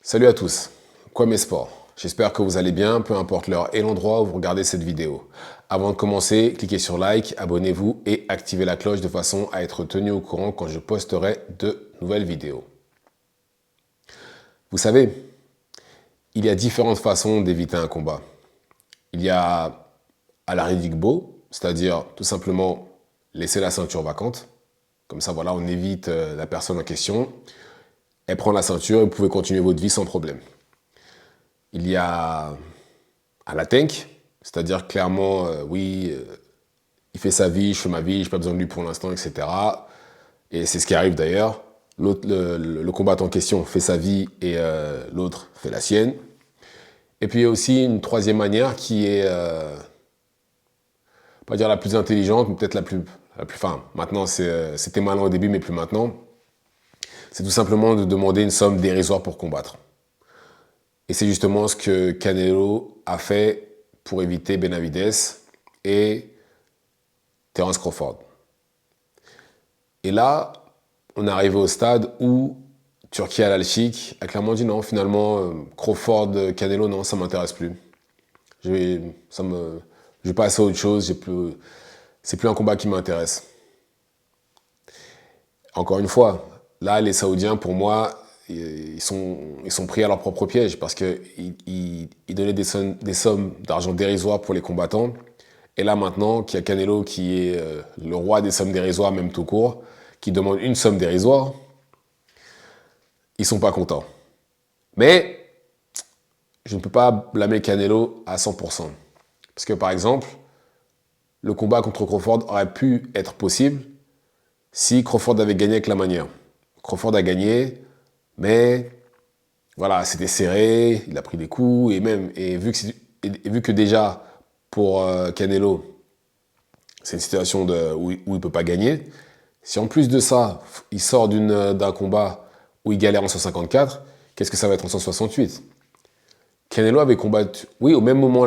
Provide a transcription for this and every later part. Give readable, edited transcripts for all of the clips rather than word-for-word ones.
Salut à tous, Kwame Sport. J'espère que vous allez bien, peu importe l'heure et l'endroit où vous regardez cette vidéo. Avant de commencer, cliquez sur like, abonnez-vous et activez la cloche de façon à être tenu au courant quand je posterai de nouvelles vidéos. Vous savez, il y a différentes façons d'éviter un combat. Il y a à la Rigbo, c'est-à-dire tout simplement laisser la ceinture vacante. Comme ça, voilà, on évite la personne en question. Elle prend la ceinture et vous pouvez continuer votre vie sans problème. Il y a à la tank, c'est-à-dire clairement, il fait sa vie, je fais ma vie, je n'ai pas besoin de lui pour l'instant, etc. Et c'est ce qui arrive d'ailleurs. Le combattant en question fait sa vie et l'autre fait la sienne. Et puis il y a aussi une troisième manière qui est, pas dire la plus intelligente, mais peut-être enfin, maintenant c'était malin au début, mais plus maintenant. C'est tout simplement de demander une somme dérisoire pour combattre. Et c'est justement ce que Canelo a fait pour éviter Benavidez et Terence Crawford. Et là, on est arrivé au stade où Turki Al-Alchik a clairement dit non, finalement, Crawford, Canelo, non, ça m'intéresse plus. Je vais passer à autre chose, c'est plus un combat qui m'intéresse. Encore une fois, là, les Saoudiens, pour moi, ils sont pris à leur propre piège parce qu'ils donnaient des sommes d'argent dérisoires pour les combattants. Et là, maintenant, qu'il y a Canelo qui est le roi des sommes dérisoires, même tout court, qui demande une somme dérisoire, ils sont pas contents. Mais je ne peux pas blâmer Canelo à 100%. Parce que par exemple, le combat contre Crawford aurait pu être possible si Crawford avait gagné avec la manière. Crawford a gagné, mais voilà, c'était serré, il a pris des coups, et vu que déjà, pour Canelo, c'est une situation où il ne peut pas gagner, si en plus de ça, il sort d'un combat où il galère en 154, qu'est-ce que ça va être en 168? Canelo avait combattu, oui, au même moment,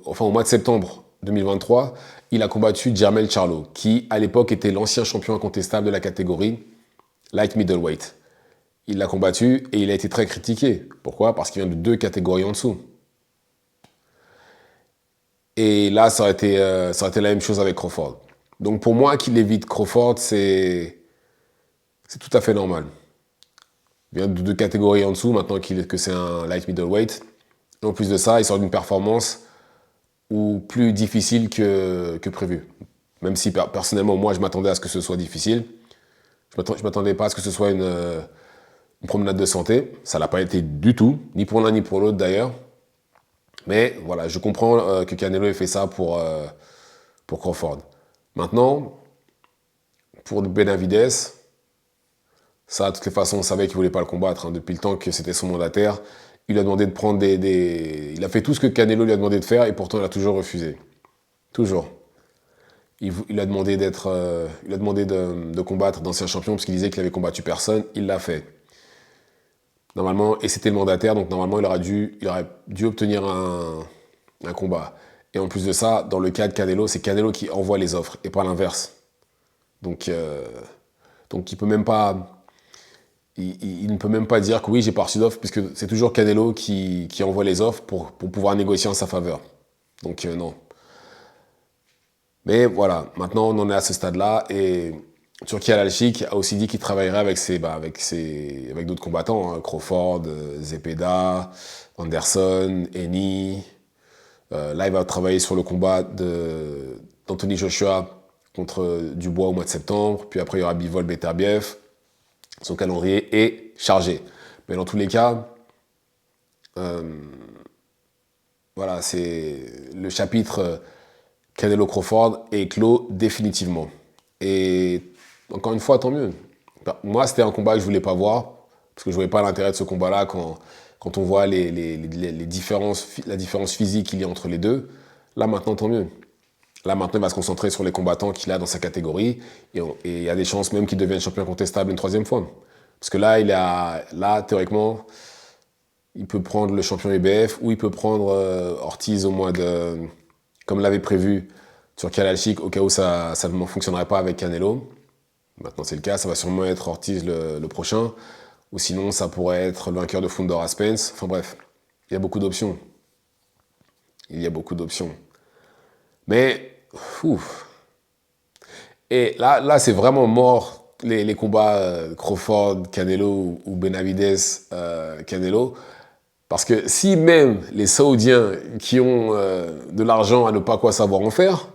enfin au mois de septembre 2023, il a combattu Jermell Charlo, qui à l'époque était l'ancien champion incontestable de la catégorie light middleweight. Il l'a combattu et il a été très critiqué. Pourquoi? Parce qu'il vient de 2 catégories en dessous. Et là, ça aurait été la même chose avec Crawford. Donc pour moi, qu'il évite Crawford, c'est tout à fait normal. Il vient de 2 catégories en dessous, maintenant que c'est un light middleweight. Et en plus de ça, il sort d'une performance plus difficile que prévu. Même si personnellement, moi, je m'attendais à ce que ce soit difficile. Je ne m'attendais pas à ce que ce soit une promenade de santé. Ça l'a pas été du tout, ni pour l'un ni pour l'autre d'ailleurs. Mais voilà, je comprends que Canelo ait fait ça pour Crawford. Maintenant, pour Benavidez, ça, de toutes les façons, on savait qu'il ne voulait pas le combattre. Hein. Depuis le temps que c'était son mandataire, il lui a demandé de prendre Il a fait tout ce que Canelo lui a demandé de faire et pourtant il a toujours refusé. Toujours. Il a demandé de combattre d'anciens champions parce qu'il disait qu'il avait combattu personne. Il l'a fait. Normalement, et c'était le mandataire, donc normalement il aurait dû obtenir un combat. Et en plus de ça, dans le cas de Canelo, c'est Canelo qui envoie les offres et pas l'inverse. Donc il peut même pas. Il ne peut même pas dire que oui, j'ai pas reçu d'offre, puisque c'est toujours Canelo qui envoie les offres pour pouvoir négocier en sa faveur. Donc non. Mais voilà, maintenant on en est à ce stade-là, et Turki Al-Alchik a aussi dit qu'il travaillerait avec d'autres combattants, hein, Crawford, Zepeda, Anderson, Eni. Là, il va travailler sur le combat d'Anthony Joshua contre Dubois au mois de septembre, puis après il y aura Bivol Beterbiev. Son calendrier est chargé. Mais dans tous les cas, voilà, c'est le chapitre Canelo Crawford est clos définitivement. Et encore une fois, tant mieux. Moi, c'était un combat que je voulais pas voir, parce que je voyais pas l'intérêt de ce combat-là quand on voit la différence physique qu'il y a entre les deux. Là, maintenant, tant mieux. Là, maintenant, il va se concentrer sur les combattants qu'il a dans sa catégorie, et il y a des chances même qu'il devienne champion incontestable une troisième fois. Parce que là, théoriquement, il peut prendre le champion IBF ou il peut prendre Ortiz comme l'avait prévu Turki Al-Alchik, au cas où ça ne fonctionnerait pas avec Canelo. Maintenant, c'est le cas, ça va sûrement être Ortiz le prochain. Ou sinon, ça pourrait être le vainqueur de Thunder à Spence. Enfin bref, il y a beaucoup d'options. Il y a beaucoup d'options. Mais, ouf. Et là c'est vraiment mort les combats Crawford, Canelo ou Benavidez, Canelo. Parce que si même les Saoudiens qui ont de l'argent à ne pas quoi savoir en faire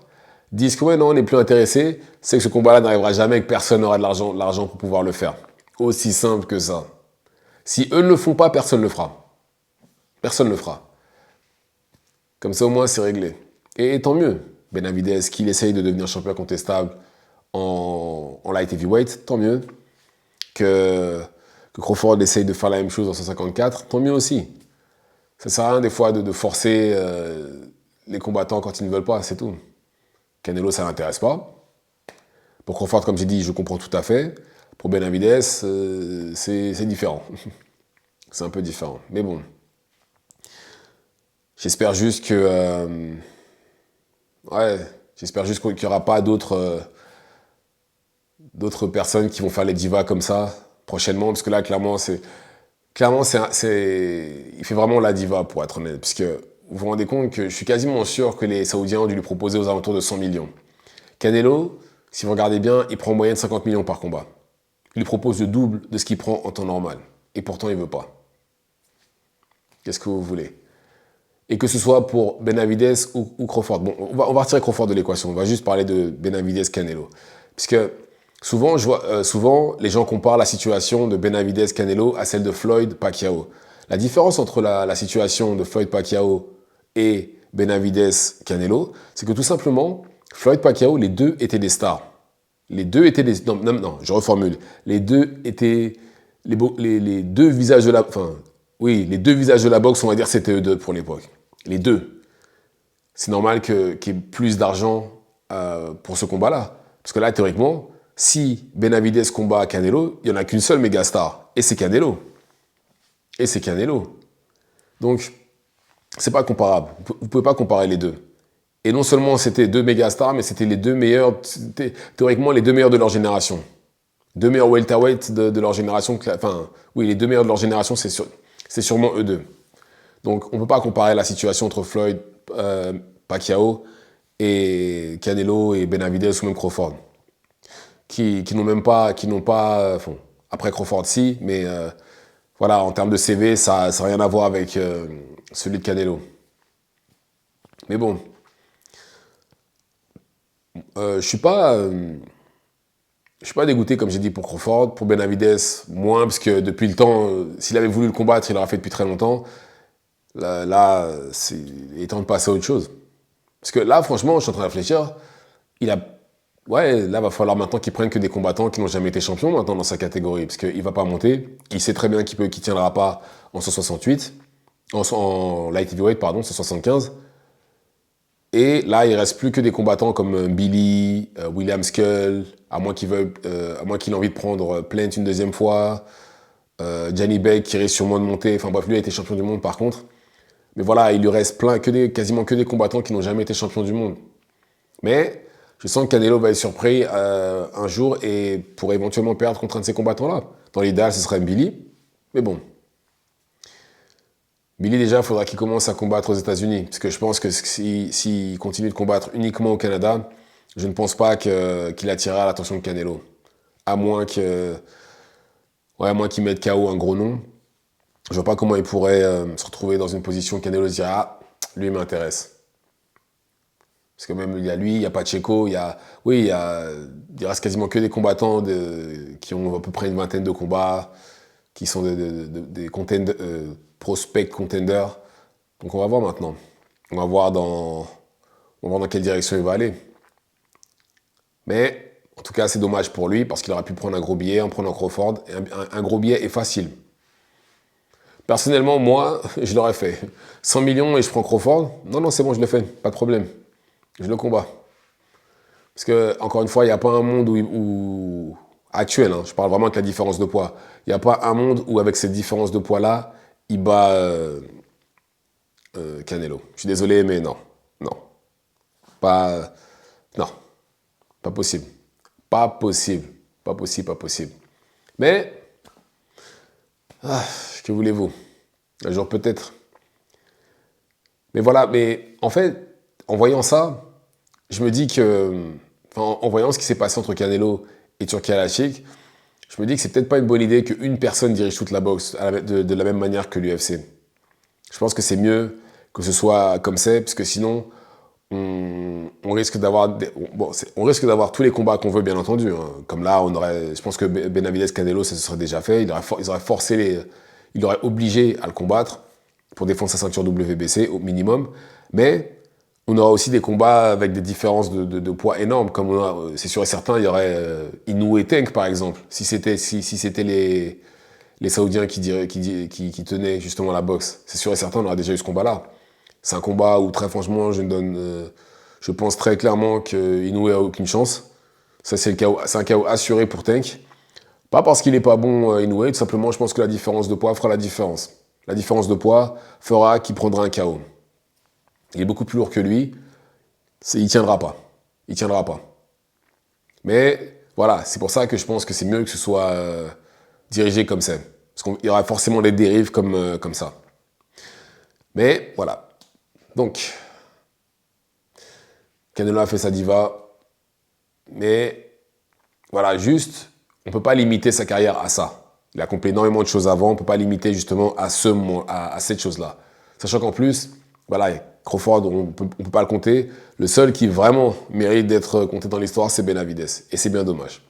disent que ouais, non, on n'est plus intéressé, c'est que ce combat-là n'arrivera jamais et que personne n'aura de l'argent pour pouvoir le faire. Aussi simple que ça. Si eux ne le font pas, personne ne le fera. Personne ne le fera. Comme ça, au moins, c'est réglé. Et tant mieux. Benavidez, qu'il essaye de devenir champion contestable en light heavyweight, tant mieux. Que Crawford essaye de faire la même chose en 154, tant mieux aussi. Ça sert à rien des fois de forcer les combattants quand ils ne veulent pas, c'est tout. Canelo, ça l'intéresse pas. Pour Crawford, comme j'ai dit, je comprends tout à fait. Pour Benavidez, c'est différent. C'est un peu différent. Mais bon. J'espère juste que... ouais, j'espère juste qu'il n'y aura pas d'autres personnes qui vont faire les divas comme ça prochainement. Parce que là, clairement, il fait vraiment la diva, pour être honnête. Parce que vous vous rendez compte que je suis quasiment sûr que les Saoudiens ont dû lui proposer aux alentours de 100 millions. Canelo, si vous regardez bien, il prend en moyenne 50 millions par combat. Il lui propose le double de ce qu'il prend en temps normal. Et pourtant, il ne veut pas. Qu'est-ce que vous voulez? Et que ce soit pour Benavidez ou Crawford. Bon, on va retirer Crawford de l'équation. On va juste parler de Benavidez-Canelo. Puisque souvent, les gens comparent la situation de Benavidez-Canelo à celle de Floyd-Pacquiao. La différence entre la situation de Floyd-Pacquiao et Benavidez-Canelo, c'est que tout simplement, Floyd-Pacquiao, les deux étaient des stars. Les deux étaient des... Non, je reformule. Les deux étaient... Les deux visages de la... Enfin, oui, les deux visages de la boxe, on va dire, c'était eux deux pour l'époque. Les deux. C'est normal qu'il y ait plus d'argent pour ce combat-là. Parce que là, théoriquement, si Benavidez combat Canelo, il n'y en a qu'une seule méga star. Et c'est Canelo. Et c'est Canelo. Donc, c'est pas comparable. Vous pouvez pas comparer les deux. Et non seulement c'était deux méga stars, mais c'était les deux meilleurs, théoriquement les deux meilleurs de leur génération. Deux meilleurs welterweights de leur génération. Enfin, oui, les deux meilleurs de leur génération, c'est sûrement eux deux. Donc, on ne peut pas comparer la situation entre Floyd, Pacquiao et Canelo et Benavidez ou même Crawford. Qui n'ont pas, bon, après Crawford si, mais voilà, en termes de CV, ça n'a rien à voir avec celui de Canelo. Mais bon, je suis pas dégoûté, comme j'ai dit, pour Crawford. Pour Benavidez, moins, parce que depuis le temps, s'il avait voulu le combattre, il l'aurait fait depuis très longtemps. Là il est temps de passer à autre chose. Parce que là, franchement, je suis en train de réfléchir. Ouais, là, va falloir maintenant qu'il prenne que des combattants qui n'ont jamais été champions maintenant dans sa catégorie. Parce qu'il va pas monter. Il sait très bien qu'il tiendra pas en 168. En light heavyweight, pardon, 175. Et là, il reste plus que des combattants comme Billy, William Skull, à moins qu'il ait envie de prendre Plant une deuxième fois, Johnny Beck qui risque sûrement de monter. Enfin bref, lui a été champion du monde par contre. Mais voilà, il lui reste quasiment que des combattants qui n'ont jamais été champions du monde. Mais je sens que Canelo va être surpris un jour et pourrait éventuellement perdre contre un de ces combattants-là. Dans l'idéal, ce serait Billy. Mais bon. Billy, déjà, il faudra qu'il commence à combattre aux États-Unis. Parce que je pense que s'il continue de combattre uniquement au Canada, je ne pense pas qu'il attirera l'attention de Canelo. À moins qu'il mette KO un gros nom. Je vois pas comment il pourrait se retrouver dans une position où Canelo se dirait « Ah, lui, il m'intéresse ». Parce que même, il y a lui, il y a Pacheco, il reste quasiment que des combattants qui ont à peu près une vingtaine de combats, qui sont des prospects contenders. Donc on va voir maintenant. On va voir dans quelle direction il va aller. Mais, en tout cas, c'est dommage pour lui, parce qu'il aurait pu prendre un gros billet en prenant Crawford. Et un gros billet est facile. Personnellement, moi, je l'aurais fait. 100 millions et je prends Crawford. Non, c'est bon, je le fais, pas de problème. Je le combats. Parce que, encore une fois, il n'y a pas un monde où actuel, hein, je parle vraiment de la différence de poids. Il n'y a pas un monde où, avec cette différence de poids-là, il bat Canelo. Je suis désolé, mais non. Non. Pas. Non. Pas possible. Pas possible. Pas possible, pas possible. Mais, Ah, que voulez-vous? Un jour peut-être. Mais voilà, mais en fait, en voyant ça, je me dis que, enfin, en voyant ce qui s'est passé entre Canelo et Turki Al-Sheikh, je me dis que c'est peut-être pas une bonne idée qu'une personne dirige toute la boxe de la même manière que l'UFC. Je pense que c'est mieux que ce soit comme c'est, parce que sinon, on risque d'avoir bon, on risque d'avoir tous les combats qu'on veut, bien entendu, hein. Comme là, je pense que Benavidez Canelo, ça se serait déjà fait. Ils auraient forcé il aurait obligé à le combattre pour défendre sa ceinture WBC au minimum. Mais on aura aussi des combats avec des différences de poids énormes. Comme c'est sûr et certain, il y aurait Inoue et Tank, par exemple. Si c'était les Saoudiens qui tenaient justement la boxe, c'est sûr et certain, on aurait déjà eu ce combat-là. C'est un combat où, très franchement, je pense très clairement qu'Inoue a aucune chance. Ça, c'est un KO assuré pour Tank. Pas parce qu'il n'est pas bon, Inoue, tout simplement, je pense que la différence de poids fera la différence. La différence de poids fera qu'il prendra un KO. Il est beaucoup plus lourd que lui, il tiendra pas. Il tiendra pas. Mais voilà, c'est pour ça que je pense que c'est mieux que ce soit dirigé comme ça. Parce qu'il y aura forcément des dérives comme ça. Mais voilà. Donc, Canelo a fait sa diva. Mais voilà, juste, on ne peut pas limiter sa carrière à ça. Il a accompli énormément de choses avant, on ne peut pas limiter justement à cette chose-là. Sachant qu'en plus, voilà, Crawford, on peut pas le compter. Le seul qui vraiment mérite d'être compté dans l'histoire, c'est Benavidez. Et c'est bien dommage.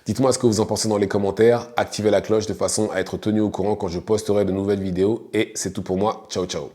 Dites-moi ce que vous en pensez dans les commentaires. Activez la cloche de façon à être tenu au courant quand je posterai de nouvelles vidéos. Et c'est tout pour moi. Ciao, ciao.